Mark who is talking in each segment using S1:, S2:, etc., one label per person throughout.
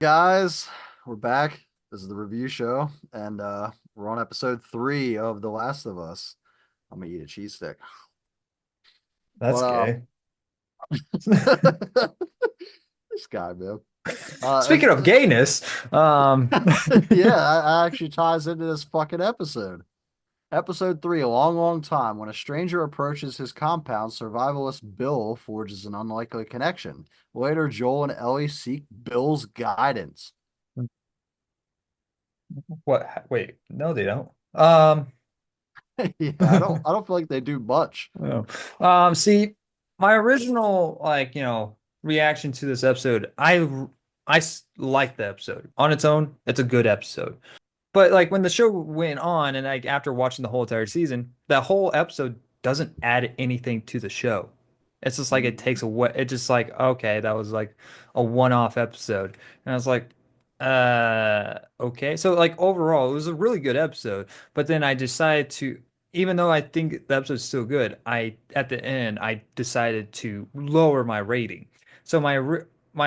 S1: Guys, we're back. This is the review show, and we're on episode 3 of The Last of Us. I'm gonna eat a cheese stick.
S2: That's
S1: But
S2: gay.
S1: this guy, man.
S2: Speaking of gayness,
S1: Yeah, that actually ties into this fucking episode. Episode 3, a long, long time. When a stranger approaches his compound, survivalist Bill forges an unlikely connection. Later, Joel and Ellie seek Bill's guidance.
S2: what? Wait, no, they don't.
S1: Yeah, I don't feel like they do much.
S2: Oh. See, my original reaction to this episode, I like the episode on its own. It's a good episode, but like when the show went on, and like after watching the whole entire season, that whole episode doesn't add anything to the show. It's just like it takes away. It just like okay, that was like a one-off episode, and I was like, okay. So like overall, it was a really good episode. But then I decided to, even though I think the episode's still good, I at the end I decided to lower my rating. So my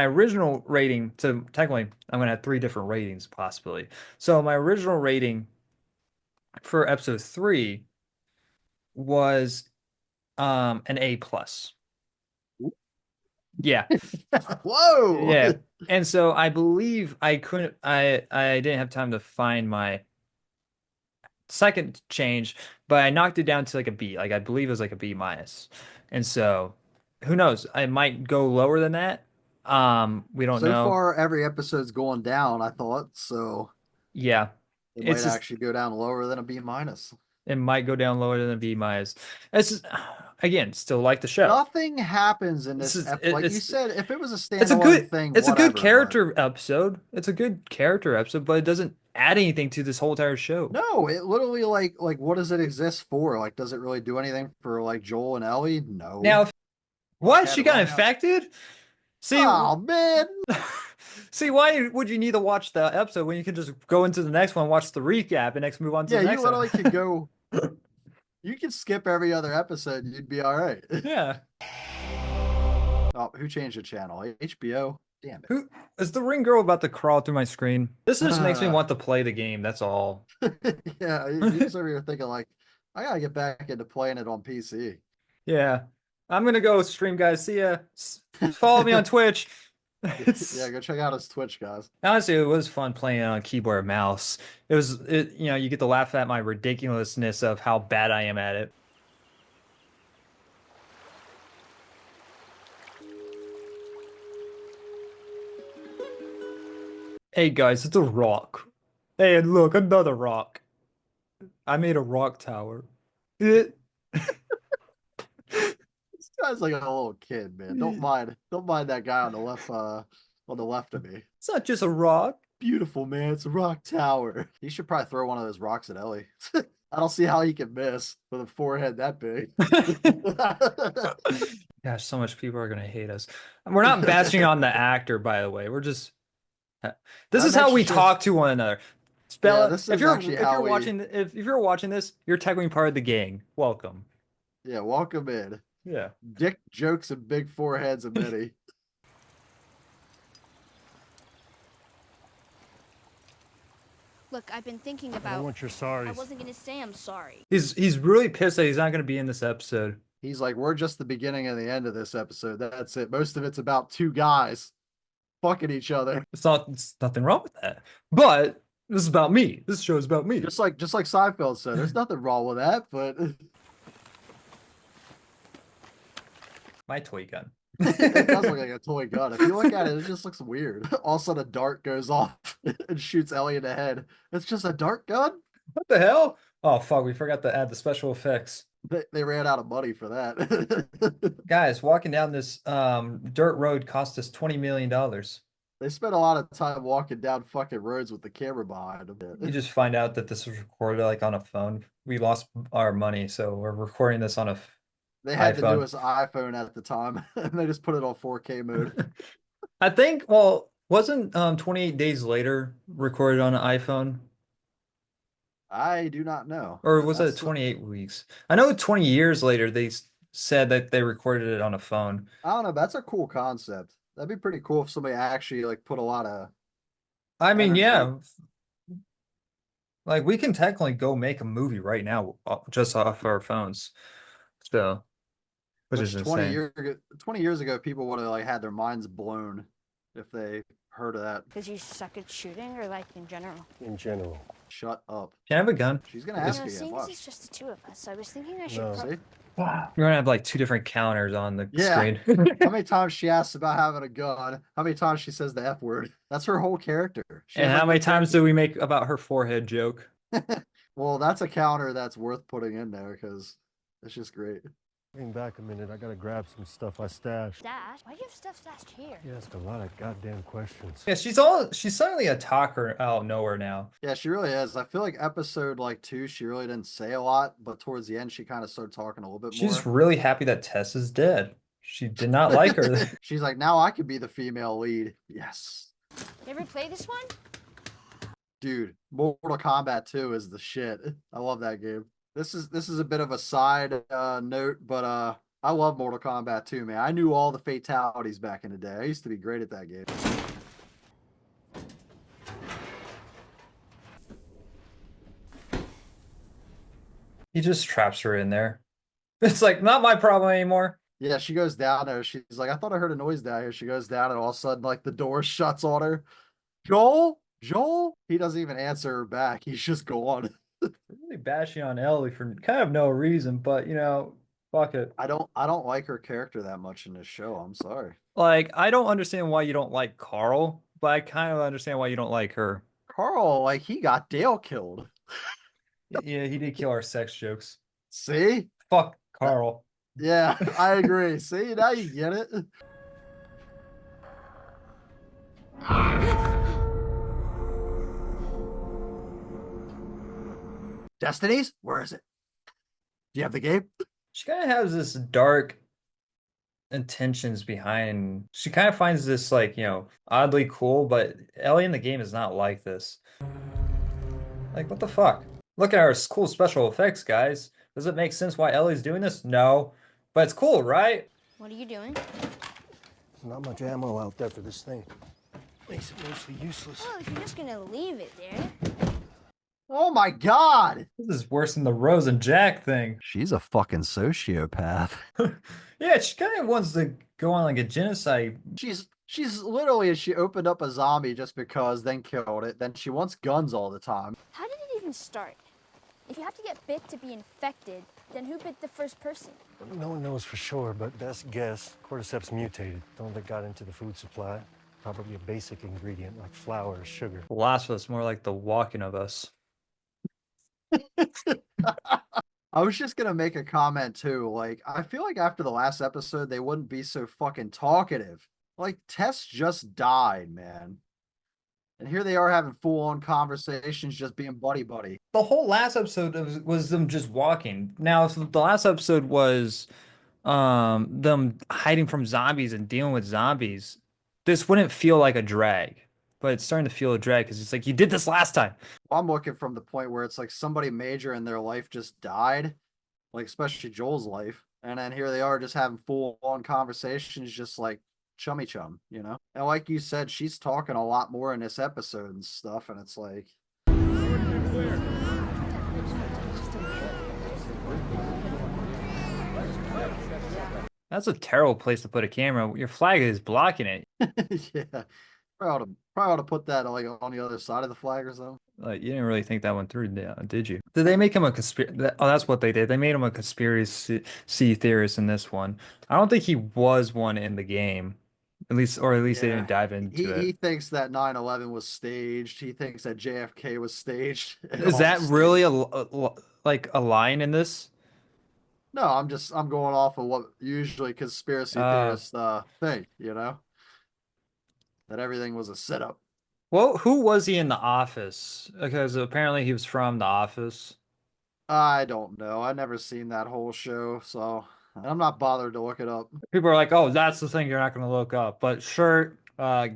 S2: original rating, so technically I'm gonna have three different ratings possibly. So my original rating for episode 3 was an A plus. Yeah.
S1: Whoa!
S2: Yeah. And so I believe I didn't have time to find my second change, but I knocked it down to like a B. Like I believe it was like a B minus. And so who knows? I might go lower than that. We don't
S1: So
S2: know.
S1: far, every episode's going down, I thought, so
S2: Yeah.
S1: it might
S2: It's just
S1: actually go down lower than a B minus.
S2: it might go down lower than a B minus. It's just, again, still like the show.
S1: Nothing happens in
S2: This
S1: this
S2: is
S1: ep like you
S2: it's
S1: said, if it was a
S2: it's a
S1: standalone
S2: good
S1: thing,
S2: it's a good
S1: whatever, but
S2: character episode. It's a good character episode, but it doesn't add anything to this whole entire show.
S1: no, it literally like what does it exist for? Like, does it really do anything for like Joel and Ellie? No.
S2: Now, what?
S1: Had
S2: She
S1: to
S2: got
S1: run out.
S2: infected? See,
S1: Oh man.
S2: see, why would you need to watch the episode when you can just go into the next one, watch the recap, and next move on to
S1: Yeah,
S2: the
S1: you
S2: next one?
S1: literally could go, you could skip every other episode, you'd be all right.
S2: Yeah.
S1: Oh, who changed the channel? HBO? Damn
S2: Who is the ring girl about to crawl through my screen? This just makes me
S1: it.
S2: want to play the game. That's all.
S1: Yeah, you just over here thinking like, I gotta get back into playing it on PC.
S2: Yeah. I'm gonna go stream, guys. See ya. Follow me on Twitch.
S1: Yeah,
S2: It's
S1: go check out his Twitch, guys.
S2: honestly, it was fun playing on keyboard and mouse. You get to laugh at my ridiculousness of how bad I am at it. Hey guys, it's a rock. Hey, and look, another rock. I made a rock tower. It,
S1: This guy's like a little kid, man. Don't mind that guy on the left of me.
S2: it's not just a rock.
S1: Beautiful, man. It's a rock tower. He should probably throw one of those rocks at Ellie. I don't see how he can miss with a forehead that big.
S2: Gosh, so much people are gonna hate us. We're not bashing on the actor, by the way. We're just this is how
S1: That's
S2: we
S1: just
S2: talk to one another.
S1: yeah,
S2: Spella,
S1: this is actually
S2: if
S1: how
S2: you're
S1: we
S2: watching if you're watching this, you're technically part of the gang. Welcome.
S1: yeah, welcome in.
S2: Yeah.
S1: Dick jokes and big foreheads and many.
S3: Look, I've been thinking
S4: I don't
S3: about.
S4: want your
S3: I
S4: sorries.
S3: wasn't gonna say I'm sorry.
S2: He's really pissed that he's not gonna be in this episode.
S1: He's like, we're just the beginning and the end of this episode. That's it. Most of it's about two guys fucking each other.
S2: It's nothing wrong with that. But this is about me. This show is about me.
S1: Just like Seinfeld said, there's nothing wrong with that, but
S2: My toy gun.
S1: it does look like a toy gun. If you look at it, it just looks weird. All of a sudden a dart goes off and shoots Ellie in the head. It's just a dart gun?
S2: What the hell? Oh fuck, we forgot to add the special effects.
S1: They ran out of money for that.
S2: Guys, walking down this dirt road cost us $20 million.
S1: They spent a lot of time walking down fucking roads with the camera behind
S2: You
S1: them.
S2: just find out that this was recorded like on a phone. We lost our money, so we're recording this on a
S1: They had the
S2: iPhone.
S1: newest iPhone at the time, and they just put it on 4K mode.
S2: I think, well, wasn't 28 Days Later recorded on an iPhone?
S1: I do not know.
S2: Or was it
S1: That's
S2: 28 weeks? I know 20 years later they said that they recorded it on a phone.
S1: I don't know. That's a cool concept. That'd be pretty cool if somebody actually like put a lot of
S2: I mean,
S1: energy.
S2: yeah. Like we can technically go make a movie right now just off our phones. So, which is
S1: Which 20
S2: insane.
S1: year 20 years ago, people would have like had their minds blown if they heard of that.
S3: Because you suck at shooting or like in general?
S4: In general.
S1: Shut up.
S2: Can I have a gun?
S1: She's gonna
S3: You
S1: ask
S3: know,
S1: again.
S3: seeing
S1: Watch.
S3: this is just the two of us, I was thinking I should.
S4: No.
S1: See?
S2: You're gonna have like two different counters on the
S1: Yeah.
S2: screen.
S1: How many times she asks about having a gun? How many times she says the F word? That's her whole character. She
S2: And
S1: has,
S2: how
S1: like,
S2: many
S1: no
S2: times do we make about her forehead joke?
S1: character. Well, that's a counter that's worth putting in there because it's just great.
S4: Hang back a minute. I gotta grab some stuff I stashed.
S3: Dash? Why do you have stuff stashed here?
S4: You ask a lot of goddamn questions.
S2: Yeah, she's suddenly a talker out of nowhere now.
S1: Yeah, she really is. I feel like episode like 2, she really didn't say a lot, but towards the end, she kind of started talking a little bit
S2: She's
S1: more.
S2: really happy that Tess is dead. She did not like her.
S1: She's like, now I could be the female lead. Yes.
S3: You ever play this one?
S1: Dude, Mortal Kombat 2 is the shit. I love that game. This is a bit of a side note, but I love Mortal Kombat 2, man. I knew all the fatalities back in the day. I used to be great at that game.
S2: He just traps her in there. It's like not my problem anymore.
S1: Yeah, she goes down there. She's like, I thought I heard a noise down here. She goes down, and all of a sudden, like the door shuts on her. Joel, Joel. He doesn't even answer her back. He's just gone.
S2: Really bashing on Ellie for kind of no reason, but you know, fuck it.
S1: I don't like her character that much in this show. I'm sorry.
S2: Like, I don't understand why you don't like Carl, but I kind of understand why you don't like her.
S1: Carl, like he got Dale killed.
S2: Yeah, he did kill our sex jokes.
S1: See?
S2: Fuck Carl.
S1: Yeah, I agree. See, now you get it. Destinies? Where is it? Do you have the game?
S2: She kind of has this dark intentions behind. She kind of finds this like, you know, oddly cool, but Ellie in the game is not like this. Like, what the fuck? Look at our cool special effects, guys. Does it make sense why Ellie's doing this? No. But it's cool, right?
S3: What are you doing?
S4: There's not much ammo out there for this thing. Makes it mostly useless.
S3: Well, if you're just gonna leave it there.
S1: Oh my god!
S2: This is worse than the Rose and Jack thing.
S1: She's a fucking sociopath.
S2: Yeah, she kind of wants to go on like a genocide.
S1: She's literally, she opened up a zombie just because, then killed it. Then she wants guns all the time.
S3: How did it even start? If you have to get bit to be infected, then who bit the first person?
S4: No one knows for sure, but best guess, cordyceps mutated. Don't think got into the food supply. Probably a basic ingredient like flour or sugar.
S2: Last of Us, more like the Walking of Us.
S1: I was just gonna make a comment too. Like, I feel like after the last episode, they wouldn't be so fucking talkative. Like, Tess just died, man. And here they are having full-on conversations, just being buddy-buddy.
S2: The whole last episode was them just walking. Now, if the last episode was them hiding from zombies and dealing with zombies, this wouldn't feel like a drag. But it's starting to feel a drag because it's like you did this last time.
S1: I'm looking from the point where it's like somebody major in their life just died, like especially Joel's life. And then here they are just having full-on conversations, just like chummy chum, you know? And like you said, she's talking a lot more in this episode and stuff, and it's like,
S2: That's a terrible place to put a camera. Your flag is blocking it.
S1: yeah. Probably ought to put that like on the other side of the flag or something.
S2: Like you didn't really think that one through, did you? Did they make him a conspiracy? Oh, that's what they did. They made him a conspiracy theorist in this one. I don't think he was one in the game, at least they
S1: Yeah.
S2: didn't dive into
S1: He
S2: it.
S1: thinks that 9/11 was staged. He thinks that JFK was staged.
S2: Is that really like a line in this?
S1: No, I'm going off of what usually conspiracy theorists think, you know? That everything was a setup.
S2: Well, who was he in The Office? Because apparently he was from The Office.
S1: I don't know. I never seen that whole show, so I'm not bothered to look it up.
S2: People are like, "Oh, that's the thing you're not going to look up." But shirt,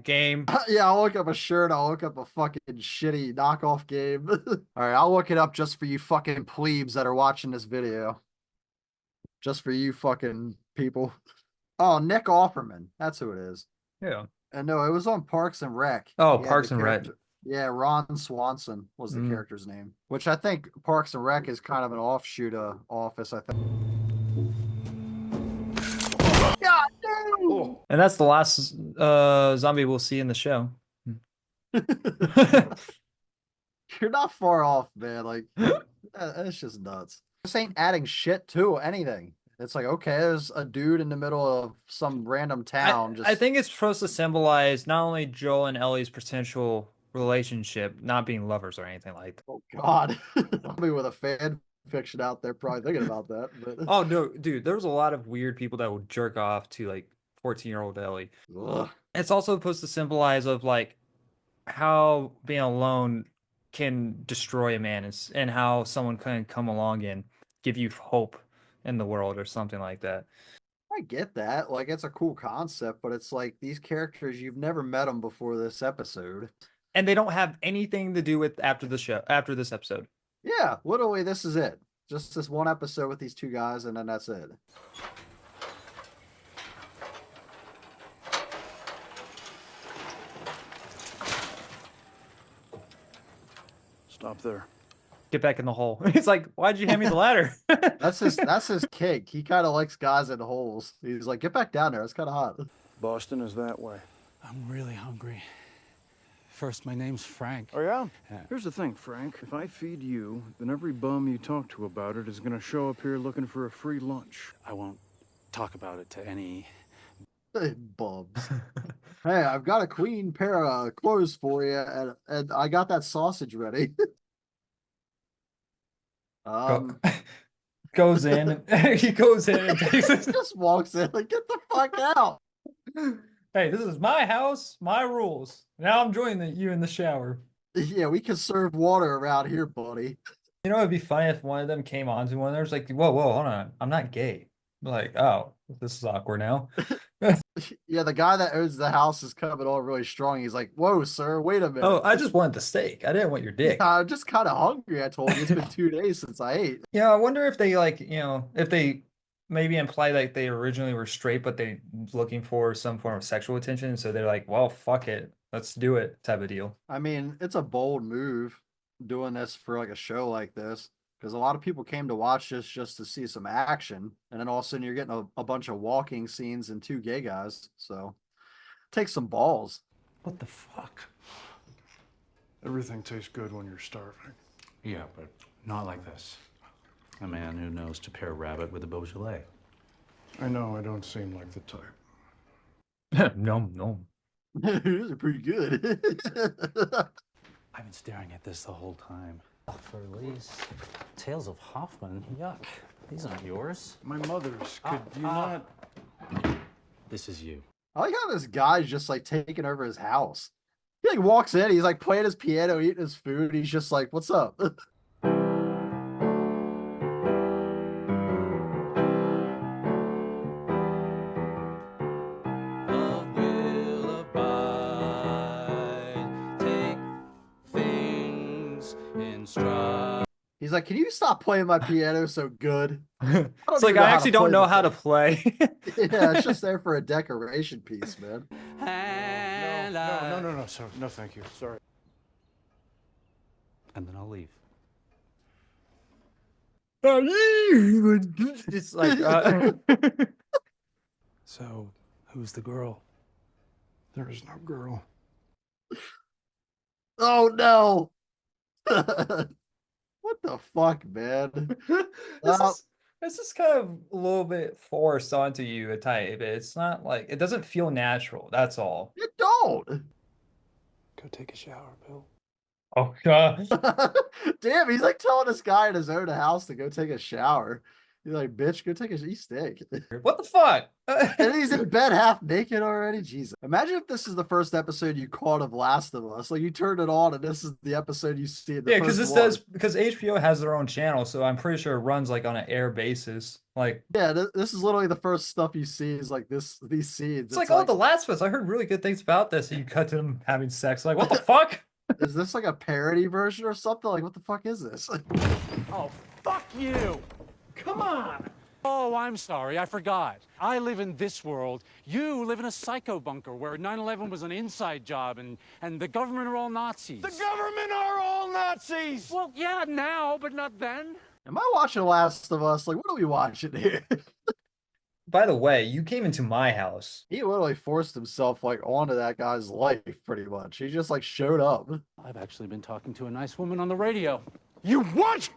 S2: game.
S1: Yeah, I'll look up a shirt. I'll look up a fucking shitty knockoff game. All right, I'll look it up just for you fucking plebes that are watching this video. Just for you fucking people. Oh, Nick Offerman. That's who it is.
S2: Yeah.
S1: And no, it was on Parks and Rec.
S2: Oh,
S1: He had
S2: Parks
S1: the
S2: and Rec.
S1: character- Yeah, Ron Swanson was the
S2: Mm.
S1: character's name, which I think Parks and Rec is kind of an offshoot of Office. I think. God damn!
S2: And that's the last zombie we'll see in the show.
S1: You're not far off, man. Like, it's just nuts. This ain't adding shit to anything. It's like, okay, there's a dude in the middle of some random town.
S2: I think it's supposed to symbolize not only Joel and Ellie's potential relationship, not being lovers or anything like that.
S1: Oh God, somebody with a fan fiction out there probably thinking about that. But
S2: Oh no, dude, there was a lot of weird people that would jerk off to like 14-year-old Ellie.
S1: ugh.
S2: It's also supposed to symbolize of like how being alone can destroy a man and how someone can come along and give you hope in the world or something like that.
S1: I get that. Like, it's a cool concept, but it's like these characters, you've never met them before this episode.
S2: And they don't have anything to do with after the show, after this episode.
S1: Yeah, literally, this is it. Just this one episode with these two guys, and then that's it.
S5: Stop there.
S2: Get back in the hole. He's like, why'd you hand me the ladder?
S1: That's his kick. He kind of likes guys in holes. He's like, get back down there. It's kind of hot.
S5: Boston is that way.
S6: I'm really hungry. First, my name's Frank.
S5: Oh, yeah?
S6: Yeah.
S5: Here's the thing, Frank. If I feed you, then every bum you talk to about it is gonna show up here looking for a free lunch.
S6: I won't talk about it to any.
S1: Bubs. Hey, I've got a clean pair of clothes for you, and I got that sausage ready.
S2: Goes in. He goes in and takes it.
S1: Just walks in like, get the fuck out.
S2: Hey, this is my house, my rules. Now I'm joining you in the shower.
S1: Yeah, we can serve water around here, buddy.
S2: You know, it'd be funny if one of them came on to one of theirs like, whoa, hold on, I'm not gay. Like, oh, this is awkward now.
S1: Yeah, the guy that owns the house is coming on really strong. He's like, whoa, sir, wait a minute.
S2: Oh, I just wanted the steak. I didn't want your dick.
S1: I'm just kind of hungry. I told you it's been 2 days since I ate.
S2: Yeah, I wonder if they like, if they maybe imply like they originally were straight, but they looking for some form of sexual attention. So they're like, well, fuck it. Let's do it type of deal.
S1: I mean, it's a bold move doing this for like a show like this because a lot of people came to watch this just to see some action. And then all of a sudden you're getting a bunch of walking scenes and 2 gay guys. So take some balls.
S6: What the fuck?
S5: Everything tastes good when you're starving.
S6: Yeah, but not like this. A man who knows to pair rabbit with a Beaujolais.
S5: I know I don't seem like the type.
S2: No.
S1: These are pretty good.
S6: I've been staring at this the whole time. For Elise, Tales of Hoffman. Yuck. These aren't yours.
S5: My mother's. Could you not?
S6: This is you.
S1: I like how this guy's just like taking over his house. He like walks in, he's like playing his piano, eating his food. He's just like, "What's up?"
S7: Love will abide, take things in stride.
S1: He's like, "Can you stop playing my piano so good?"
S2: It's like, I actually don't know how to play.
S1: Yeah, it's just there for a decoration piece, man.
S5: No, sir. No, thank you. Sorry.
S6: And then I'll leave.
S2: It's like,
S6: So, who's the girl?
S5: There is no girl.
S1: Oh no! What the fuck, man?
S2: this is kind of a little bit forced onto you a type. It's not like it doesn't feel natural. That's all.
S1: You don't.
S6: Go take a shower, Bill.
S2: Oh god.
S1: Damn, he's like telling this guy in his own house to go take a shower. He's like, "Bitch, go take a steak."
S2: What the fuck?
S1: And he's in bed half naked already. Jesus. Imagine if this is the first episode you caught of Last of Us. Like you turned it on and this is the episode you see in the
S2: Yeah, because
S1: first
S2: this
S1: one.
S2: does because HBO has their own channel, so I'm pretty sure it runs like on an air basis. Like
S1: Yeah, this is literally the first stuff you see is like these scenes.
S2: it's like, oh, The Last of Us. I heard really good things about this. And you cut to them having sex. Like, what the fuck?
S1: Is this like a parody version or something? Like, what the fuck is this?
S6: Oh, fuck you! Come on!
S8: Oh, I'm sorry, I forgot. I live in this world. You live in a psycho bunker where 9/11 was an inside job and the government are all Nazis.
S4: The government are all Nazis!
S8: Well, yeah, now, but not then.
S1: Am I watching Last of Us? Like, what are we watching here?
S2: By the way, you came into my house.
S1: He literally forced himself like onto that guy's life, pretty much. He just like showed up.
S8: I've actually been talking to a nice woman on the radio.
S4: You what?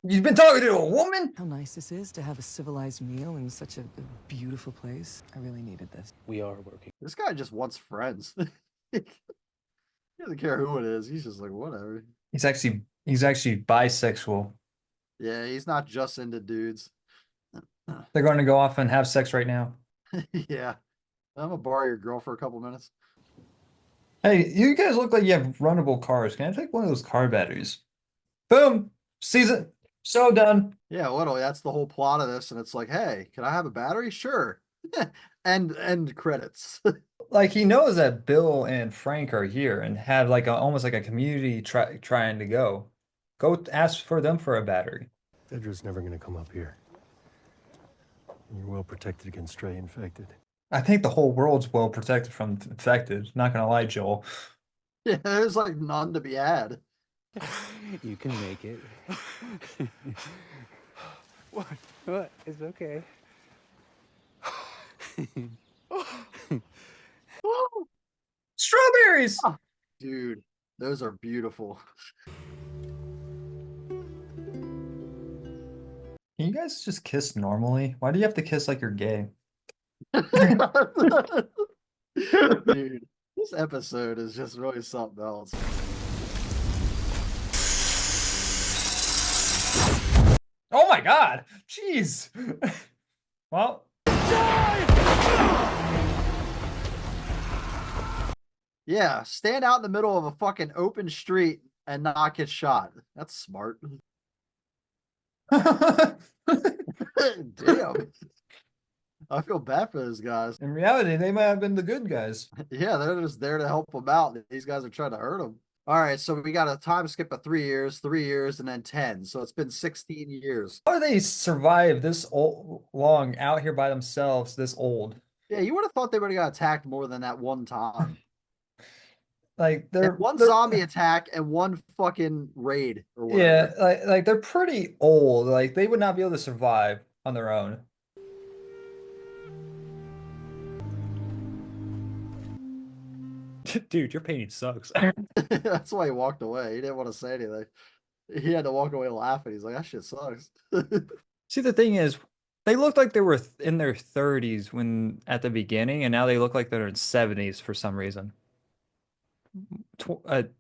S2: You've been talking to a woman?
S9: How nice this is to have a civilized meal in such a beautiful place. I really needed this.
S6: We are working.
S1: This guy just wants friends. He doesn't care who it is. He's just like, whatever.
S2: He's actually bisexual.
S1: Yeah, he's not just into dudes.
S2: They're going to go off and have sex right now.
S1: Yeah. I'm gonna borrow your girl for a couple minutes.
S2: Hey, you guys look like you have runnable cars. Can I take one of those car batteries? Boom! Season. So done.
S1: Yeah, literally, that's the whole plot of this. And it's like, hey, can I have a battery? Sure. and credits.
S2: Like he knows that Bill and Frank are here and have like almost like a community trying to go. Go ask for them for a battery.
S4: Dedra's never gonna come up here. You're well protected against stray infected.
S2: I think the whole world's well protected from infected. Not gonna lie, Joel.
S1: Yeah, there's like none to be had.
S8: You can make it. What? It's okay.
S2: Strawberries!
S1: Dude, those are beautiful.
S2: Can you guys just kiss normally? Why do you have to kiss like you're gay?
S1: Dude, this episode is just really something else.
S2: Oh my god! Jeez! Well,
S1: Yeah, stand out in the middle of a fucking open street and not get shot. That's smart. Damn. I feel bad for those guys.
S2: in reality, they might have been the good guys.
S1: Yeah, they're just there to help them out. These guys are trying to hurt them. All right, so we got a time skip of 3 years, and then 10. So it's been 16 years.
S2: How do they survive this long out here by themselves, this old?
S1: Yeah, you would have thought they would have got attacked more than that one time.
S2: Like they're
S1: And one
S2: they're-
S1: zombie attack and one fucking raid or whatever.
S2: Yeah, like they're pretty old. Like they would not be able to survive on their own. Dude, your painting sucks.
S1: That's why he walked away. He didn't want to say anything. He had to walk away laughing. He's like, that shit sucks.
S2: See, the thing is, they looked like they were in their 30s when at the beginning, and now they look like they're in 70s for some reason.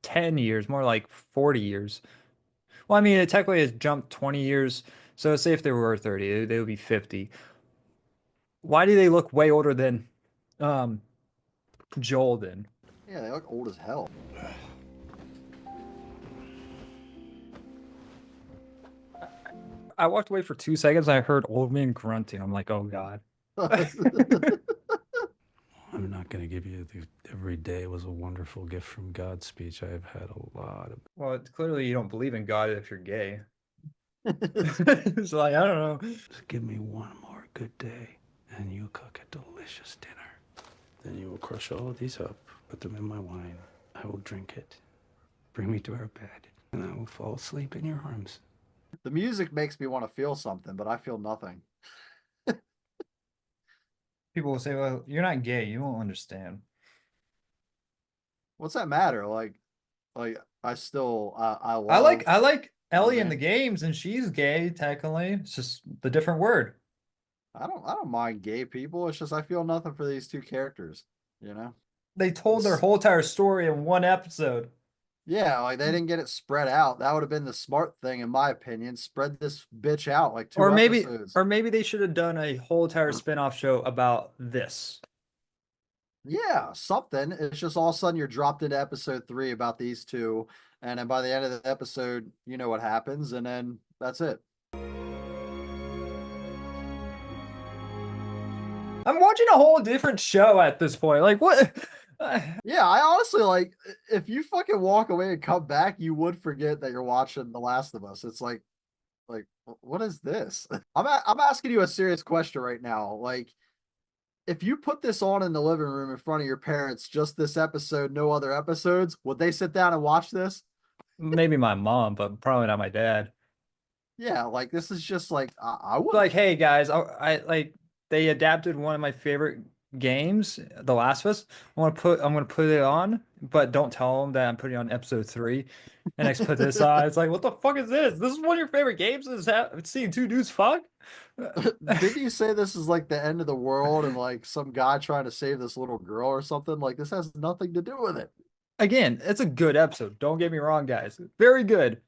S2: 10 years, more like 40 years. Well, I mean, it technically has jumped 20 years. So say if they were 30, they would be 50. Why do they look way older than Joel then?
S1: Yeah, they look old as hell.
S2: I walked away for 2 seconds. I heard old man grunting. I'm like, oh God.
S8: I'm not going to give you the every day was a wonderful gift from God speech. I've had a lot of.
S2: Well, clearly you don't believe in God if you're gay. It's like, I don't know.
S8: Just give me one more good day, and you cook a delicious dinner. Then you will crush all of these up, put them in my wine. I will drink it. Bring me to our bed, and I will fall asleep in your arms.
S1: The music makes me want to feel something, but I feel nothing.
S2: People will say, well, you're not gay. You won't understand.
S1: What's that matter? Like I still I love.
S2: I like Ellie in
S1: Okay.
S2: the games, and she's gay technically. It's just the different word.
S1: I don't mind gay people. It's just I feel nothing for these two characters. You know?
S2: They told their whole entire story in one episode.
S1: Yeah, like they didn't get it spread out. That would have been the smart thing, in my opinion. Spread this bitch out like 2 episodes.
S2: Or maybe they should have done a whole entire spin-off show about this.
S1: Yeah, something. It's just all of a sudden you're dropped into episode 3 about these two, and then by the end of the episode, you know what happens, and then that's it.
S2: I'm watching a whole different show at this point. Like what?
S1: Yeah, I honestly like if you fucking walk away and come back, you would forget that you're watching The Last of Us. It's like What is this? I'm asking you a serious question right now. Like, if you put this on in the living room in front of your parents, just this episode, no other episodes, would they sit down and watch this?
S2: Maybe my mom, but probably not my dad.
S1: Yeah, like this is just like I would.
S2: Like, hey guys, I like they adapted one of my favorite games, The Last of Us. I'm gonna put it on, but don't tell them that I'm putting on episode 3. And next put this on. It's like, what the fuck is this? This is one of your favorite games? Is seeing two dudes fuck?
S1: Did you say this is like the end of the world and like some guy trying to save this little girl or something? Like this has nothing to do with it.
S2: Again, it's a good episode. Don't get me wrong, guys. Very good,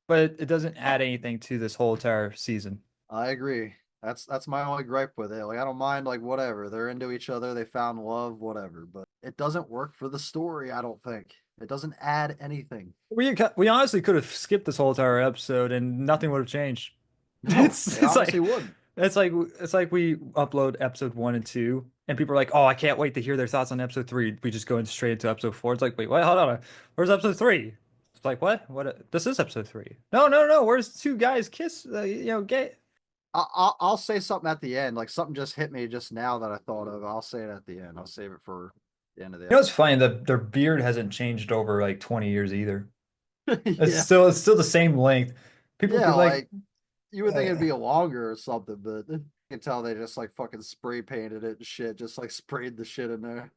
S2: but it doesn't add anything to this whole entire season.
S1: I agree. That's my only gripe with it. Like I don't mind like whatever. They're into each other, they found love, whatever, but it doesn't work for the story, I don't think. It doesn't add anything.
S2: We honestly could have skipped this whole entire episode and nothing would have changed.
S1: No,
S2: It's
S1: it
S2: it's like
S1: honestly wouldn't.
S2: it's like we upload episode 1 and 2, and people are like, "Oh, I can't wait to hear their thoughts on episode 3." We just go in straight into episode 4. It's like, wait, what? Hold on, where's episode 3? It's like, what? What? This is episode 3. No, no, no. Where's two guys kiss? Gay.
S1: I'll say something at the end. Like something just hit me just now that I thought of. I'll say it at the end. I'll save it for the end of the
S2: You know, it's funny that their beard hasn't changed over like 20 years either.
S1: episode.
S2: It's
S1: Yeah.
S2: still the same length. People
S1: Yeah,
S2: could like,
S1: like you would think it'd be longer or something, but you can tell they just like fucking spray painted it and shit, just like sprayed the shit in there.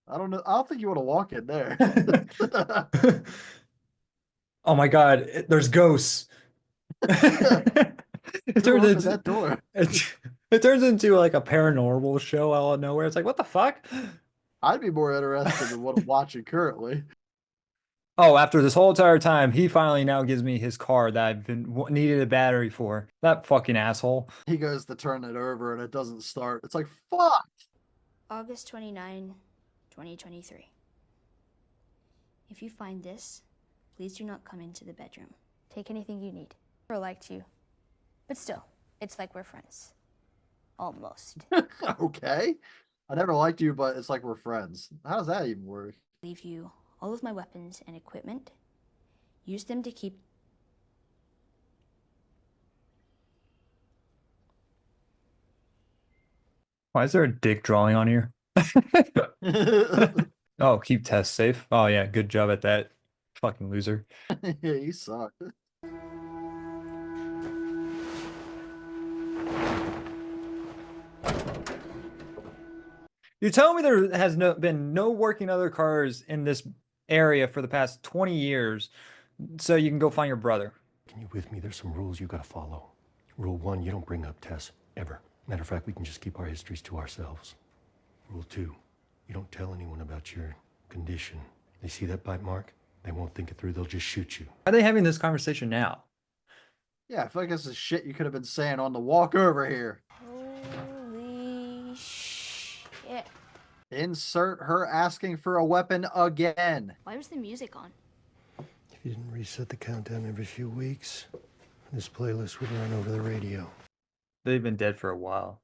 S1: I don't know. I don't think you want to walk in there.
S2: oh my God, there's ghosts. It
S1: Who
S2: turns
S1: opened
S2: into
S1: that door?
S2: it turns into like a paranormal show out of nowhere. It's like, what the fuck?
S1: I'd be more interested in what I'm watching currently.
S2: Oh, after this whole entire time, he finally now gives me his car that I've been needed a battery for. That fucking asshole.
S1: He goes to turn it over and it doesn't start. It's like, fuck.
S3: August 29, 2023. If you find this, please do not come into the bedroom. Take anything you need. I never liked you. But still, it's like we're friends. Almost.
S1: Okay. I never liked you, but it's like we're friends. How does that even work?
S3: Leave you all of my weapons and equipment. Use them to keep.
S2: Why is there a dick drawing on here? Oh, keep Tess safe. Oh yeah, good job at that. Fucking loser.
S1: Yeah, you suck.
S2: You tell me there has been no working other cars in this area for the past 20 years, so you can go find your brother.
S4: Can you with me? There's some rules you gotta follow. Rule 1, you don't bring up Tess, ever. Matter of fact, we can just keep our histories to ourselves. Rule 2, you don't tell anyone about your condition. They see that bite mark, they won't think it through, they'll just shoot you.
S2: Why are they having this conversation now?
S1: Yeah, I feel like this is shit you could have been saying on the walk over here.
S3: Holy shit.
S1: Insert her asking for a weapon again.
S3: Why was the music on?
S4: If you didn't reset the countdown every few weeks, this playlist would run over the radio.
S2: They've been dead for a while.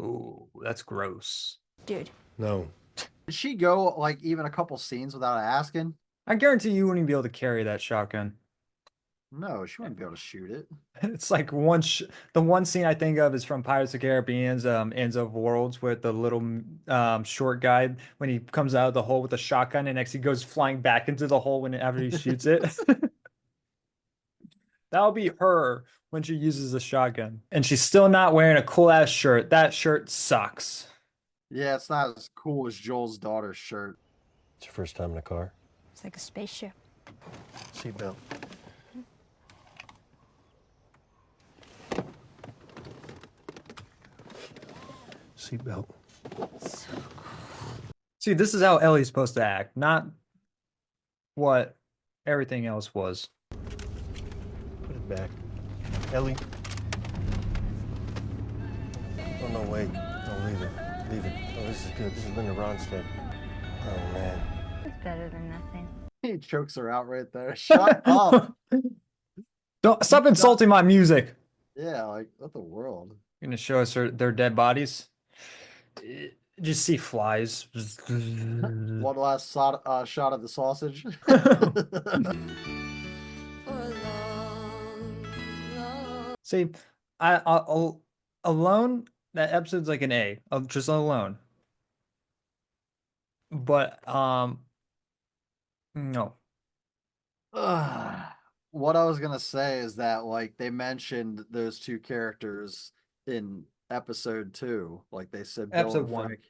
S2: Ooh, that's gross.
S3: Dude.
S4: No.
S1: Did she go like even a couple scenes without asking?
S2: I guarantee you wouldn't be able to carry that shotgun.
S1: No, she wouldn't be able to shoot it.
S2: It's like the one scene I think of is from Pirates of the Caribbean's Ends of Worlds with the little short guy when he comes out of the hole with a shotgun and next he goes flying back into the hole whenever he shoots it. That'll be her when she uses a shotgun. And she's still not wearing a cool ass shirt. That shirt sucks.
S1: Yeah, it's not as cool as Joel's daughter's shirt.
S4: It's your first time in a car?
S3: It's like a spaceship.
S4: Seatbelt. Seatbelt.
S2: See, this is how Ellie's supposed to act, not what everything else was.
S4: Put it back. Ellie. Oh, no, wait. No, leave it. Leave it. Oh, this is good. This is Linda Ronstadt. Oh, man.
S3: It's better than nothing.
S1: He chokes her out right there. Shut up.
S2: Don't stop insulting my music.
S1: Yeah, like what the world?
S2: You're gonna show us their dead bodies. Just see flies.
S1: One last shot of the sausage.
S2: See, Alone, that episode's like an A, just Alone. But no.
S1: What I was gonna say is that like they mentioned those two characters in episode 2. Like they said Bill
S2: Episode
S1: and
S2: 1.
S1: Frank.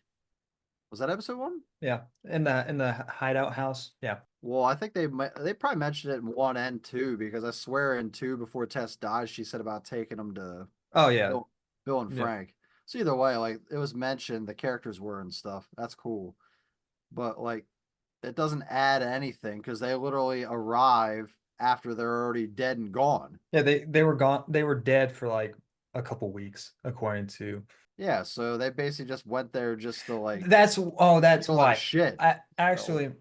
S1: Was that episode 1?
S2: Yeah, in the hideout house. Yeah.
S1: Well, I think they probably mentioned it in 1 and 2 because I swear in 2 before Tess died, she said about taking them to
S2: Oh yeah.
S1: Bill and
S2: Yeah.
S1: Frank. So either way, like it was mentioned, the characters were and stuff. That's cool. But like it doesn't add anything because they literally arrive after they're already dead and gone.
S2: Yeah, they were gone. They were dead for like a couple weeks, according to.
S1: Yeah, so they basically just went there just to like
S2: That's
S1: take a lot
S2: why.
S1: of shit.
S2: I actually,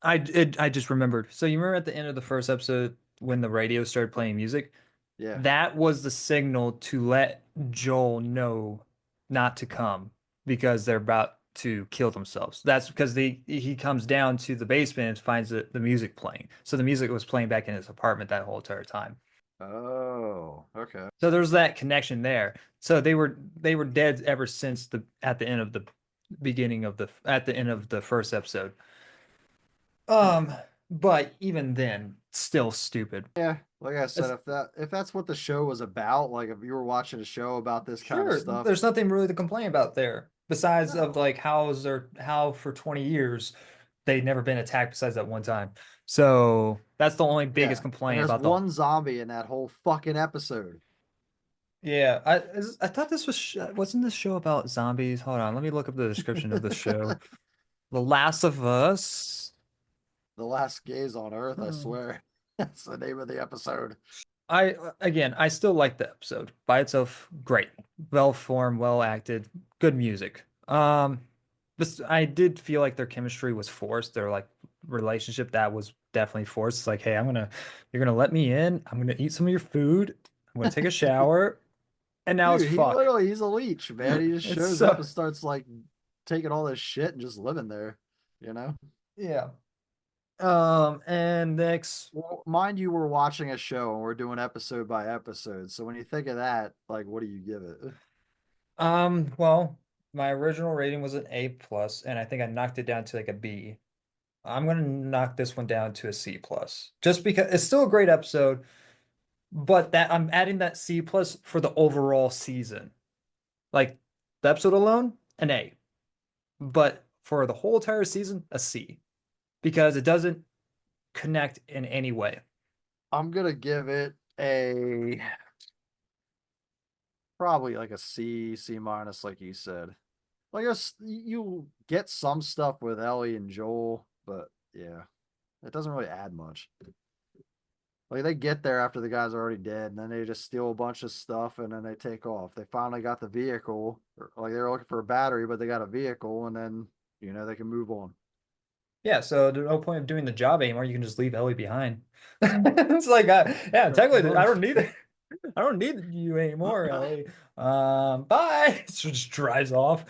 S2: I just remembered. So you remember at the end of the first episode when the radio started playing music?
S1: Yeah.
S2: That was the signal to let Joel know not to come because they're about to kill themselves. That's because he comes down to the basement and finds the music playing. So the music was playing back in his apartment that whole entire time.
S1: Oh, okay.
S2: So there's that connection there. So they were dead ever since at the end of the first episode. But even then, still stupid.
S1: Yeah, like I said,
S2: It's-
S1: if that's what the show was about, like if you were watching a show about this kind of
S2: Sure,
S1: stuff,
S2: there's nothing really to complain about there besides of
S1: No.
S2: like how for 20 years they'd never been attacked besides that one time. So that's the only biggest
S1: yeah.
S2: complaint
S1: There's
S2: about
S1: one zombie in that whole fucking episode.
S2: Yeah, I thought this wasn't this show about zombies? Hold on, let me look up the description of the show. The Last of Us.
S1: The last gays on Earth, I
S2: Hmm.
S1: swear. That's the name of the episode.
S2: I still like the episode by itself. Great, well formed, well acted, good music. I did feel like their chemistry was forced. Their like relationship that was definitely forced. It's like, hey, you're gonna let me in. I'm gonna eat some of your food. I'm gonna take a shower, and now
S1: Dude,
S2: it's fuck.
S1: he's a leech, man. He just
S2: It's
S1: shows
S2: so-
S1: up and starts like taking all this shit and just living there, you know?
S2: Yeah. And next,
S1: Well, mind you, we're watching a show and we're doing episode by episode. So when you think of that, like, what do you give it?
S2: well, my original rating was an A plus, and I think I knocked it down to like a B. I'm gonna knock this one down to a C plus, just because it's still a great episode, but that I'm adding that C plus for the overall season. Like the episode alone, an A, but for the whole entire season, a C, because it doesn't connect in any way.
S1: I'm gonna give it a probably like a C minus, like you said. Like you get some stuff with Ellie and Joel, but yeah, it doesn't really add much. Like they get there after the guys are already dead, and then they just steal a bunch of stuff, and then they take off. They finally got the vehicle, like they were looking for a battery, but they got a vehicle, and then they can move on.
S2: Yeah, so there's no point of doing the job anymore. You can just leave Ellie behind. It's like, yeah, technically, I don't need it. I don't need you anymore, Ellie. Bye. So just drives off.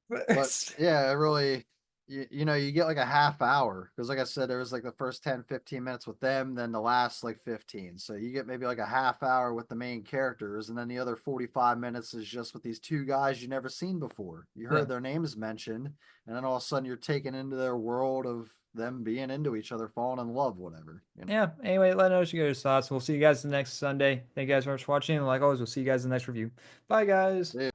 S1: But yeah, it really, you get like a half hour because, like I said, there was like the first 10-15 minutes with them, then the last like 15. So you get maybe like a half hour with the main characters, and then the other 45 minutes is just with these two guys you never seen before. You heard
S2: Yeah.
S1: their names mentioned, and then all of a sudden you're taken into their world of them being into each other, falling in love, whatever.
S2: Yeah, anyway, let us know your thoughts. We'll see you guys the next Sunday. Thank you guys very much for watching. And like always, we'll see you guys in the next review. Bye, guys.
S1: Yeah.